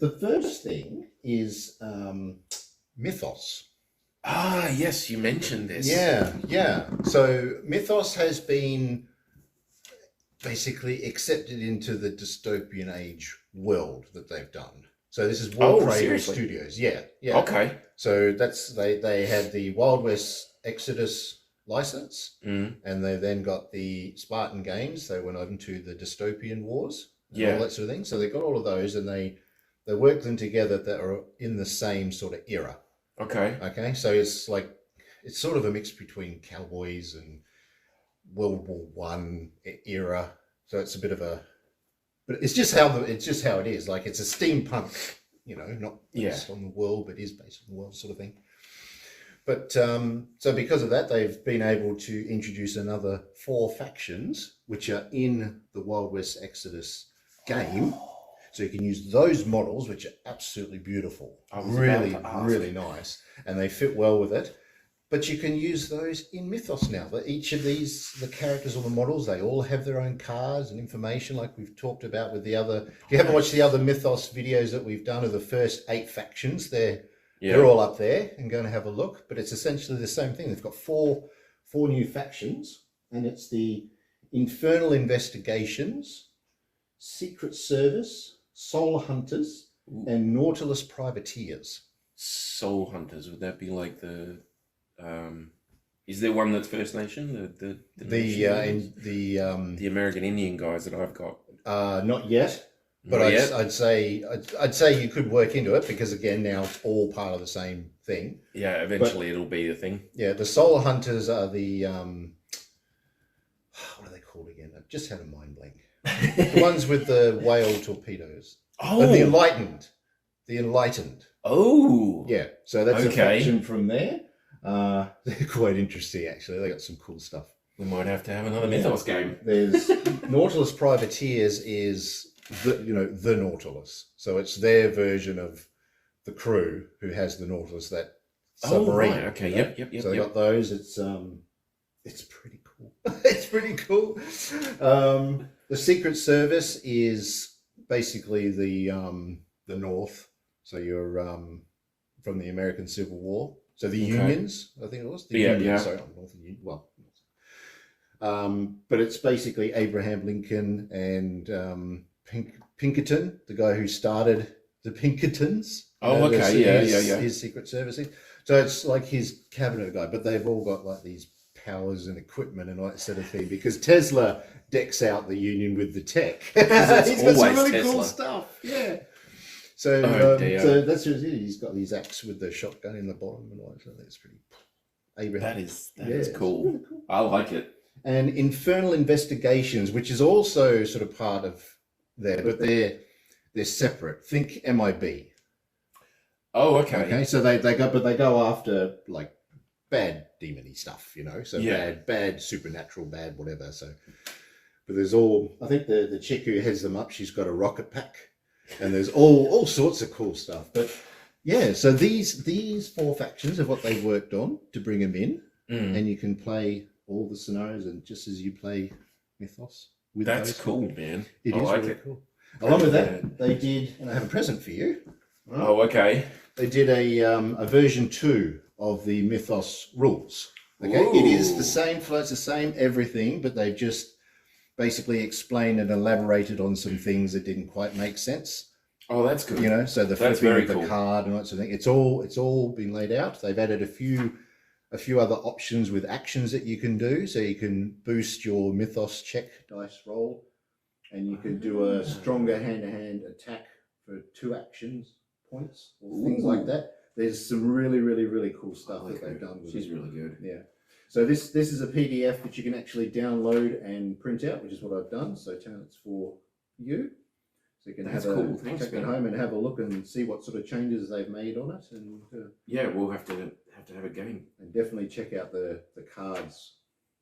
the first thing is Mythos. Ah, yes, you mentioned this. Yeah. So Mythos has been basically accepted into the dystopian age world that they've done. So this is Warcradle Studios. Yeah. Okay. So they had the Wild West Exodus license, and they then got the Spartan games. They went on to the dystopian wars, and all that sort of thing. So they got all of those, and they worked them together that are in the same sort of era. Okay. So it's sort of a mix between cowboys and World War One era. So it's a bit of a, but it's just how it is. Like it's a steampunk, not based on the world, but is based on the world sort of thing. But so because of that, they've been able to introduce another 4 factions, which are in the Wild West Exodus game. So you can use those models, which are absolutely beautiful, really nice, and they fit well with it. But you can use those in Mythos now. But each of the characters or the models, they all have their own cards and information, like we've talked about with the other. If you haven't watched the other Mythos videos that we've done of the first 8 factions, they're all up there and go and have a look. But it's essentially the same thing. They've got four new factions, and it's the Infernal Investigations, Secret Service, Soul Hunters, and Nautilus Privateers. Soul Hunters, would that be like the is there one that's First Nation? The American Indian guys that I've got? Not yet, but I'd say you could work into it, because again, now it's all part of the same thing. Yeah, eventually it'll be the thing. Yeah, the Soul Hunters are the what are they called again? I've just had a mind blank. The ones with the whale torpedoes. Oh, the Enlightened. The Enlightened. Oh, yeah. So that's a faction from there. They're quite interesting, actually. They got some cool stuff. We might have to have another Mythos game. There's Nautilus Privateers is the Nautilus. So it's their version of the crew who has the Nautilus, that submarine. Oh, right. Okay. Yep. So they got those. It's pretty cool. It's pretty cool. The Secret Service is basically the North. So you're from the American Civil War. So the Unions, I think it was. Unions, sorry, not North Union. Well, but it's basically Abraham Lincoln and Pinkerton, the guy who started the Pinkertons. His Secret Service. So it's like his cabinet guy, but they've all got like these powers and equipment and all that sort of thing, because Tesla decks out the Union with the tech. He's got some really cool stuff. Yeah. So that's what it is. He's got his axe with the shotgun in the bottom and all that. So that's pretty. That is cool. Really cool. I like it. And Infernal Investigations, which is also sort of part of there, but they're separate. Think MIB. Oh, okay. Okay, so they go after like bad demony stuff, So bad supernatural, bad whatever. So, but there's I think the chick who heads them up, she's got a rocket pack. And there's all sorts of cool stuff. But yeah, so these 4 factions are what they've worked on to bring them in, and you can play all the scenarios, and just as you play Mythos. That's cool, man. It is really cool. Along with that, they did, and I have a present for you. Right? Oh, okay. They did a version 2 of the Mythos rules. Okay, Ooh. It is the same flow, it's the same everything, but they've just basically explained and elaborated on some things that didn't quite make sense. Oh, that's good. So the flipping of the card and that sort of thing. It's all been laid out. They've added a few other options with actions that you can do. So you can boost your Mythos check dice roll, and you can do a stronger hand-to-hand attack for 2 actions points or things like that. There's some really, really, really cool stuff that they've done with She's really good. Yeah. So this is a PDF that you can actually download and print out, which is what I've done. So it's for you. So you can take it home and have a look and see what sort of changes they've made on it. And we'll have to have a game. And definitely check out the cards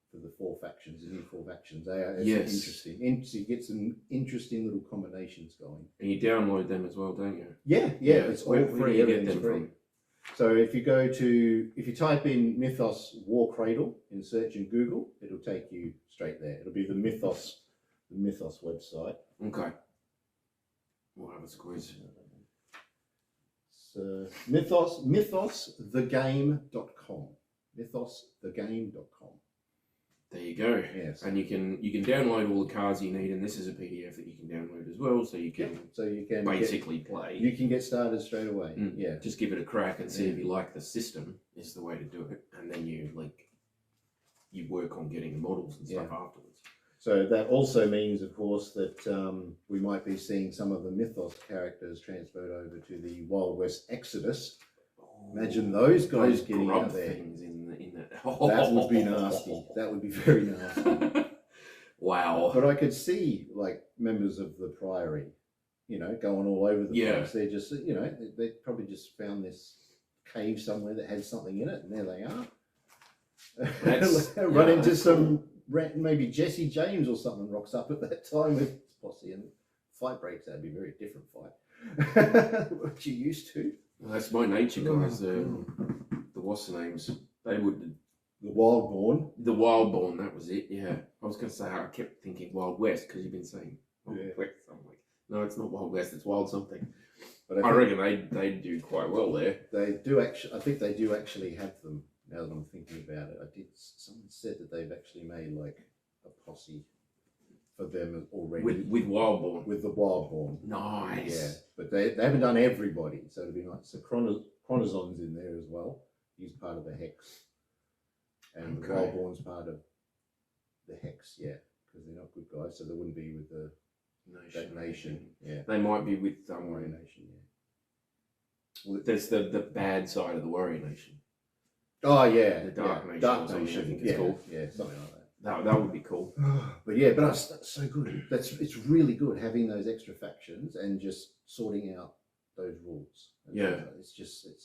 for the 4 factions, the new 4 factions. They are interesting. You get some interesting little combinations going. And you download them as well, don't you? Yeah. It's all free. Where do you get them from? So if you type in Mythos Warcradle in search in Google, it'll take you straight there. It'll be the Mythos website. Okay. We'll have a squeeze. It's mythosthegame.com. Mythosthegame.com. There you go. Yes. And you can download all the cards you need, and this is a PDF that you can download as well, so you can basically play. You can get started straight away. Yeah. Just give it a crack and see if you like the system is the way to do it, and then you work on getting the models and stuff afterwards. So that also means, of course, that we might be seeing some of the Mythos characters transferred over to the Wild West Exodus. Imagine those guys getting out there. Things in that. That would be nasty. That would be very nasty. Wow. But I could see like members of the Priory, going all over the place. They're just, they probably just found this cave somewhere that had something in it, and there they are. Run into some, maybe Jesse James or something rocks up at that time with his posse and fight breaks. That'd be a very different fight. What you used to. Well, that's my nature, guys. The what's the names? They would. The Wildborn. The Wildborn, that was it. Yeah, I was going to say I kept thinking Wild West because you've been saying Wild West. I'm like, no, it's not Wild West. It's Wild something. But I reckon they do quite well there. They do actually. I think they do actually have them. Now that I'm thinking about it, someone said that they've actually made like a posse for them already with Wildborn. With the Wildborn. Nice. Yeah, but they haven't done everybody, so it'd be nice. So Chronozon's in there as well. He's part of the Hex, and the Wildborn's part of the Hex. Yeah, because they're not good guys, so they wouldn't be with the nation. Yeah, they might be with Warrior Nation. Yeah. Well, there's the bad side of the Warrior Nation. Oh yeah, the Dark Nation. Dark Nation, Nation. I think it's called. Yeah, something like that. That would be cool. But that's so good. It's really good having those extra factions and just sorting out those rules. It's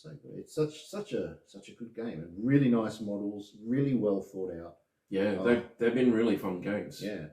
so good. It's such a good game and really nice models, really well thought out. Yeah, they've been really fun games. Yeah.